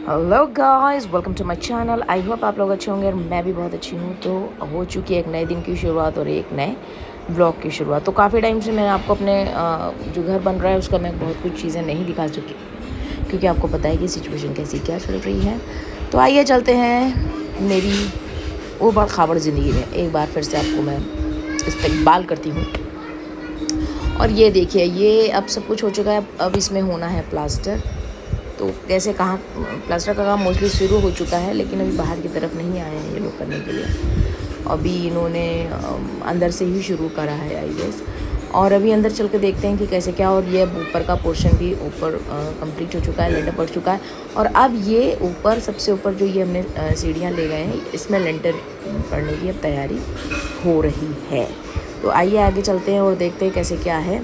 Hello guys, welcome to my channel. I hope आप लोग अच्छे होंगे और मैं भी बहुत अच्छी हूँ। तो हो चुकी है एक नए दिन की शुरुआत और एक नए ब्लॉग की शुरुआत। तो काफ़ी टाइम से मैं आपको अपने जो घर बन रहा है उसका मैं बहुत कुछ चीज़ें नहीं दिखा चुकी, क्योंकि आपको पता है कि सिचुएशन कैसी क्या चल रही है। तो आइए चलते हैं मेरी ऊबड़ खाबड़ ज़िंदगी में। एक बार फिर से आपको मैं इस्तकबाल करती हूँ। और ये देखिए, ये अब सब कुछ हो चुका है। अब इसमें होना है प्लास्टर। तो कैसे कहाँ प्लास्टर का काम मोस्टली शुरू हो चुका है, लेकिन अभी बाहर की तरफ नहीं आए हैं ये लोग करने के लिए। अभी इन्होंने अंदर से ही शुरू करा है आई गेस। और अभी अंदर चल के देखते हैं कि कैसे क्या। और ये ऊपर का पोर्शन भी ऊपर कंप्लीट हो चुका है, लेंटर पड़ चुका है। और अब ये ऊपर सबसे ऊपर जो ये हमने सीढ़ियाँ ले गए हैं, इसमें लेंटर पड़ने की अब तैयारी हो रही है। तो आइए आगे चलते हैं और देखते हैं कैसे क्या है।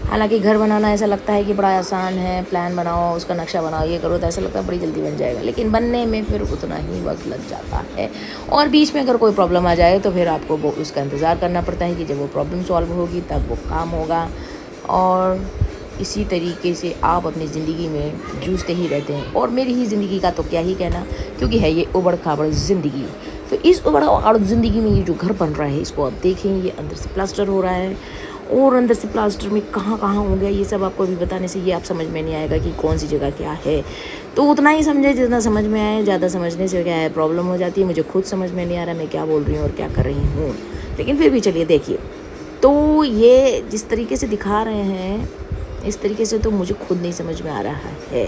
हालांकि घर बनाना ऐसा लगता है कि बड़ा आसान है, प्लान बनाओ, उसका नक्शा बनाओ, ये करो, तो ऐसा लगता है बड़ी जल्दी बन जाएगा, लेकिन बनने में फिर उतना ही वक्त लग जाता है। और बीच में अगर कोई प्रॉब्लम आ जाए तो फिर आपको वो उसका इंतज़ार करना पड़ता है कि जब वो प्रॉब्लम सॉल्व होगी तब वो काम होगा। और इसी तरीके से आप अपनी ज़िंदगी में जूझते ही रहते हैं। और मेरी ही ज़िंदगी का तो क्या ही कहना, क्योंकि है ये उबड़ खाबड़ ज़िंदगी। तो इस उबड़ खाबड़ ज़िंदगी में ये जो घर बन रहा है, इसको आप देखें, ये अंदर से प्लास्टर हो रहा है। और अंदर से प्लास्टर में कहाँ कहाँ हो गया ये सब आपको अभी बताने से ये आप समझ में नहीं आएगा कि कौन सी जगह क्या है। तो उतना ही समझे जितना समझ में आए। ज़्यादा समझने से क्या है, प्रॉब्लम हो जाती है। मुझे खुद समझ में नहीं आ रहा मैं क्या बोल रही हूँ और क्या कर रही हूँ, लेकिन फिर भी चलिए देखिए। तो ये जिस तरीके से दिखा रहे हैं, इस तरीके से तो मुझे खुद नहीं समझ में आ रहा है,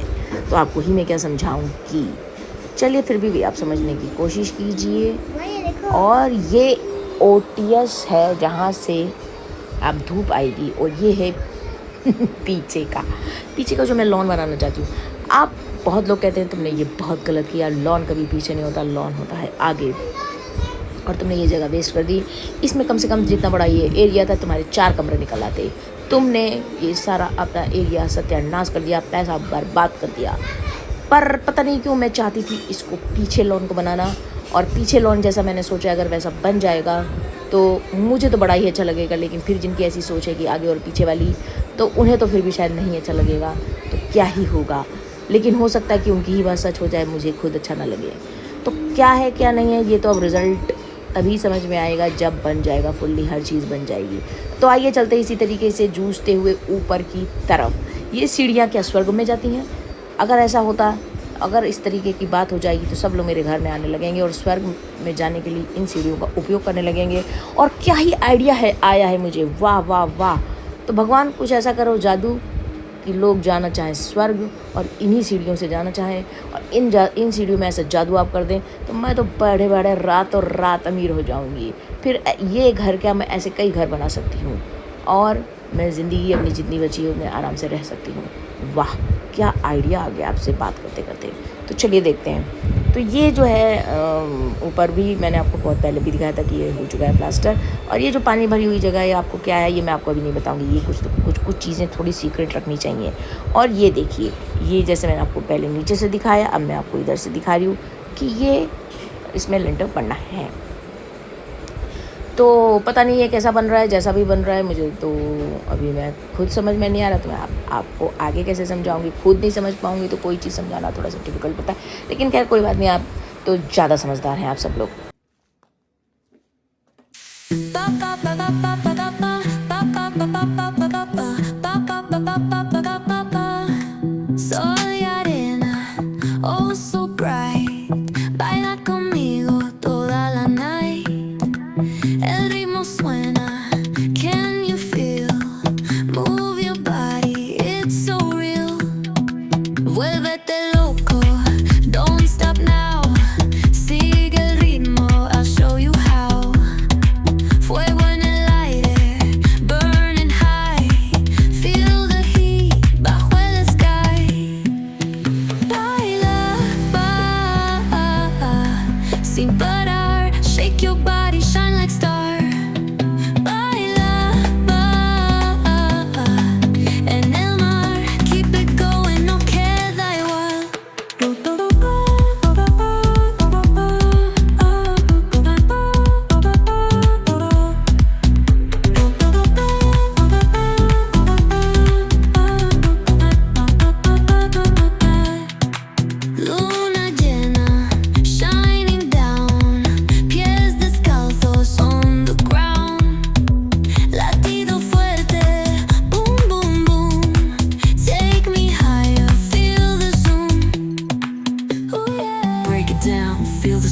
तो आपको ही मैं क्या समझाऊँगी। चलिए फिर भी आप समझने की कोशिश कीजिए। और ये ओटीएस है जहाँ से अब धूप आएगी। और ये है पीछे का जो मैं लॉन बनाना चाहती हूँ। आप बहुत लोग कहते हैं तुमने ये बहुत गलत किया, लॉन कभी पीछे नहीं होता, लॉन होता है आगे, और तुमने ये जगह वेस्ट कर दी। इसमें कम से कम जितना बड़ा ये एरिया था, तुम्हारे 4 कमरे निकल आते। तुमने ये सारा अपना एरिया सत्यानाश कर दिया, पैसा बर्बाद कर दिया। पर पता नहीं क्यों मैं चाहती थी इसको पीछे लॉन को बनाना। और पीछे लॉन जैसा मैंने सोचा अगर वैसा बन जाएगा तो मुझे तो बड़ा ही अच्छा लगेगा, लेकिन फिर जिनकी ऐसी सोच है कि आगे और पीछे वाली, तो उन्हें तो फिर भी शायद नहीं अच्छा लगेगा। तो क्या ही होगा, लेकिन हो सकता है कि उनकी ही बात सच हो जाए, मुझे खुद अच्छा ना लगे। तो क्या है क्या नहीं है, ये तो अब रिज़ल्ट तभी समझ में आएगा जब बन जाएगा, फुल्ली हर चीज़ बन जाएगी। तो आइए चलते इसी तरीके से जूझते हुए ऊपर की तरफ। ये सीढ़ियाँ क्या स्वर्ग में जाती हैं? अगर ऐसा होता, अगर इस तरीके की बात हो जाएगी तो सब लोग मेरे घर में आने लगेंगे और स्वर्ग में जाने के लिए इन सीढ़ियों का उपयोग करने लगेंगे। और क्या ही आइडिया है आया है मुझे, वाह वाह वाह। तो भगवान कुछ ऐसा करो जादू कि लोग जाना चाहें स्वर्ग और इन्हीं सीढ़ियों से जाना चाहें। और इन सीढ़ियों में ऐसा जादू आप कर दें तो मैं तो बड़े बड़े रात और रात अमीर हो जाऊंगी। फिर ये घर क्या, मैं ऐसे कई घर बना सकती हूँ और मैं ज़िंदगी अपनी जितनी बची है उतने आराम से रह सकती हूँ। वाह, क्या आइडिया आ गया आपसे बात करते करते। तो चलिए देखते हैं। तो ये जो है ऊपर भी मैंने आपको बहुत पहले भी दिखाया था कि ये हो चुका है प्लास्टर। और ये जो पानी भरी हुई जगह है आपको क्या है, ये मैं आपको अभी नहीं बताऊंगी। ये कुछ चीज़ें थोड़ी सीक्रेट रखनी चाहिए। और ये देखिए, ये जैसे मैंने आपको पहले नीचे से दिखाया, अब मैं आपको इधर से दिखा रही हूँ कि ये इसमें लेंटर पड़ना है। तो पता नहीं ये कैसा बन रहा है, जैसा भी बन रहा है मुझे तो अभी मैं खुद समझ में नहीं आ रहा। तो मैं आपको आगे कैसे समझाऊंगी, खुद नहीं समझ पाऊंगी तो कोई चीज़ समझाना थोड़ा सा डिफिकल्ट होता है। लेकिन खैर कोई बात नहीं, आप तो ज़्यादा समझदार हैं आप सब लोग।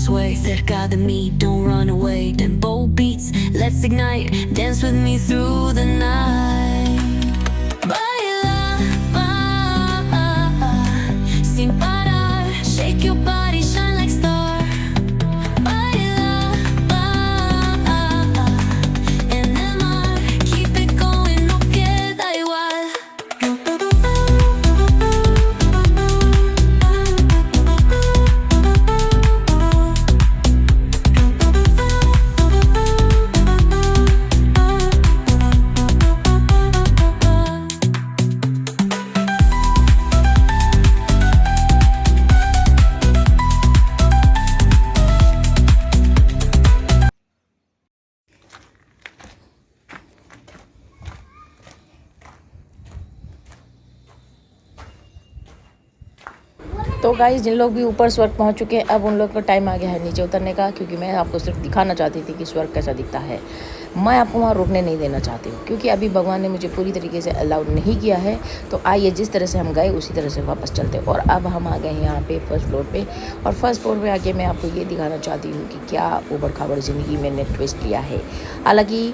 way, cerca de mí, don't run away. Tempo beats, let's ignite, dance with me through the night. Baila, sin parar, shake your body, shine like star. Baila, en el mar, keep it going, no queda igual. तो guys जिन लोग भी ऊपर स्वर्ग पहुंच चुके हैं अब उन लोग का टाइम आ गया है नीचे उतरने का, क्योंकि मैं आपको सिर्फ दिखाना चाहती थी कि स्वर्ग कैसा दिखता है। मैं आपको वहाँ रुकने नहीं देना चाहती हूँ, क्योंकि अभी भगवान ने मुझे पूरी तरीके से अलाउड नहीं किया है। तो आइए जिस तरह से हम गए उसी तरह से वापस चलते हैं। और अब हम आ गए हैं यहाँ पे फर्स्ट फ्लोर पे, और फर्स्ट फ्लोर पे आके मैं आपको ये दिखाना चाहती हूँ कि क्या ऊबड़ खाबड़ ज़िंदगी मैंने ट्विस्ट लिया है। हालाँकि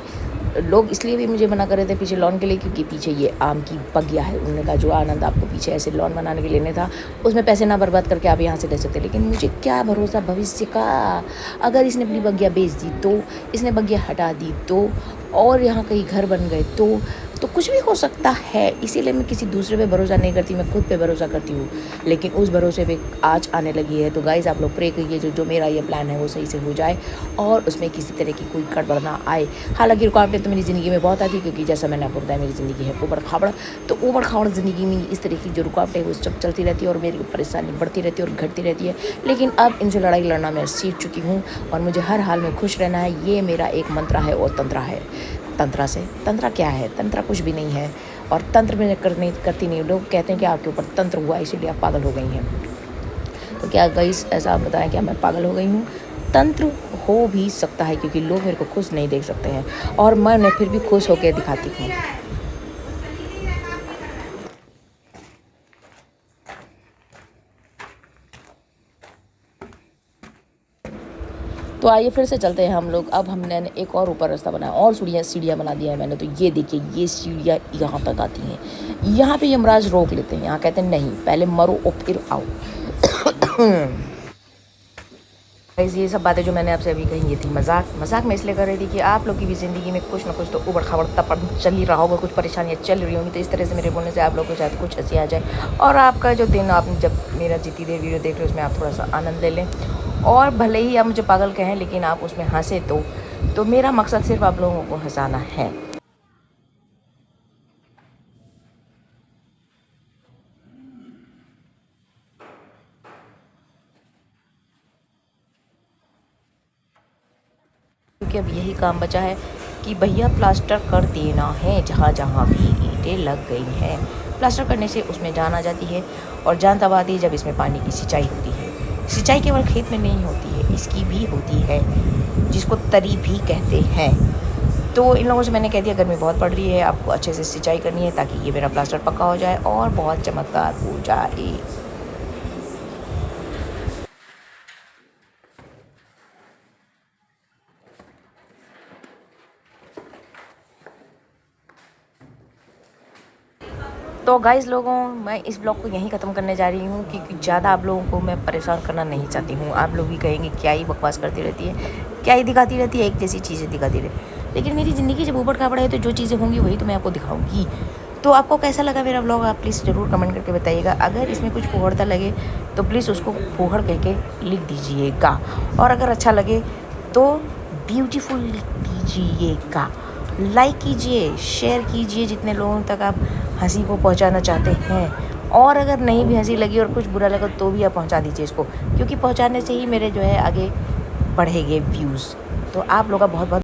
लोग इसलिए भी मुझे मना कर रहे थे पीछे लॉन के लिए, क्योंकि पीछे ये आम की बगिया है। उन्होंने कहा जो आनंद आपको पीछे ऐसे लॉन बनाने के लेने था उसमें पैसे ना बर्बाद करके आप यहाँ से ले सकते। लेकिन मुझे क्या भरोसा भविष्य का, अगर इसने अपनी बगिया बेच दी तो, इसने बगिया हटा दी तो, और यहाँ कहीं घर बन गए तो कुछ भी हो सकता है। इसीलिए मैं किसी दूसरे पे भरोसा नहीं करती, मैं खुद पे भरोसा करती हूँ। लेकिन उस भरोसे पे आज आने लगी है। तो गाइज़ आप लोग प्रे करिए जो मेरा ये प्लान है वो सही से हो जाए और उसमें किसी तरह की कोई गड़बड़ ना आए। हालांकि रुकावटें तो मेरी ज़िंदगी में बहुत आती है, क्योंकि जैसा मैंने आपको बताया मेरी ज़िंदगी है ऊबड़ खाबड़। तो ऊबड़ खाबड़ ज़िंदगी में इस तरह की जो रुकावटें है वो सब चलती रहती है और मेरी परेशानी बढ़ती रहती है और घटती रहती है। लेकिन अब इनसे लड़ाई लड़ना मैं सीख चुकी हूँ और मुझे हर हाल में खुश रहना है। ये मेरा एक मंत्र है और तंत्र है। तंत्र क्या है? तंत्र कुछ भी नहीं है और तंत्र में करती नहीं। लोग कहते हैं कि आपके ऊपर तंत्र हुआ इसीलिए आप पागल हो गई हैं। तो क्या गाइस ऐसा आप बताएं क्या मैं पागल हो गई हूँ? तंत्र हो भी सकता है, क्योंकि लोग मेरे को खुश नहीं देख सकते हैं और मैं उन्हें फिर भी खुश होकर दिखाती हूँ। तो आइए फिर से चलते हैं हम लोग। अब हमने एक और ऊपर रास्ता बनाया और सीढ़ियाँ बना दिया है मैंने। तो ये देखिए ये सीढ़ियाँ यहाँ तक आती हैं। यहाँ पे यमराज रोक लेते हैं। यहाँ कहते हैं नहीं पहले मरो और फिर आओ। गाइस ये सब बातें जो मैंने आपसे अभी कही ये थी मजाक में इसलिए कर रही थी कि आप लोग की भी ज़िंदगी में कुछ ना कुछ तो उबड़ खाबड़ तपड़ चल ही रहा होगा, कुछ परेशानियाँ चल रही होंगी। तो इस तरह से मेरे बोलने से आप लोग को शायद कुछ हंसी आ जाए और आपका जो दिन आपने जब मेरा जितनी देर वीडियो देख रहे हो उसमें आप थोड़ा सा आनंद ले लें। और भले ही आप मुझे पागल कहें लेकिन आप उसमें हंसे तो मेरा मकसद सिर्फ आप लोगों को हंसाना है। क्योंकि अब यही काम बचा है कि भैया प्लास्टर कर देना है। जहाँ जहाँ भी ईंटें लग गई हैं प्लास्टर करने से उसमें जान आ जाती है और जान तब आती है जब इसमें पानी की सिंचाई होती है। सिंचाई केवल खेत में नहीं होती है, इसकी भी होती है जिसको तरी भी कहते हैं। तो इन लोगों से मैंने कह दिया गर्मी बहुत पड़ रही है, आपको अच्छे से सिंचाई करनी है ताकि ये मेरा प्लास्टर पक्का हो जाए और बहुत चमत्कार हो जाए। तो गाइस लोगों मैं इस ब्लॉग को यहीं ख़त्म करने जा रही हूँ, क्योंकि ज़्यादा आप लोगों को मैं परेशान करना नहीं चाहती हूँ। आप लोग भी कहेंगे क्या ही बकवास करती रहती है, क्या ही दिखाती रहती है, एक जैसी चीज़ें दिखाती रहती। लेकिन मेरी ज़िंदगी जब ऊबड़ खाबड़ है तो जो चीज़ें होंगी वही तो मैं आपको दिखाऊंगी। तो आपको कैसा लगा मेरा ब्लॉग आप प्लीज़ ज़रूर कमेंट करके बताइएगा। अगर इसमें कुछ फुहड़ता लगे तो प्लीज़ उसको फुहड़ कह के लिख दीजिएगा, और अगर अच्छा लगे तो ब्यूटीफुल लिख दीजिएगा। लाइक कीजिए, शेयर कीजिए जितने लोगों तक आप हंसी को पहुंचाना चाहते हैं। और अगर नहीं भी हंसी लगी और कुछ बुरा लगा तो भी आप पहुंचा दीजिए इसको, क्योंकि पहुंचाने से ही मेरे जो है आगे बढ़ेंगे व्यूज़। तो आप लोगों का बहुत बहुत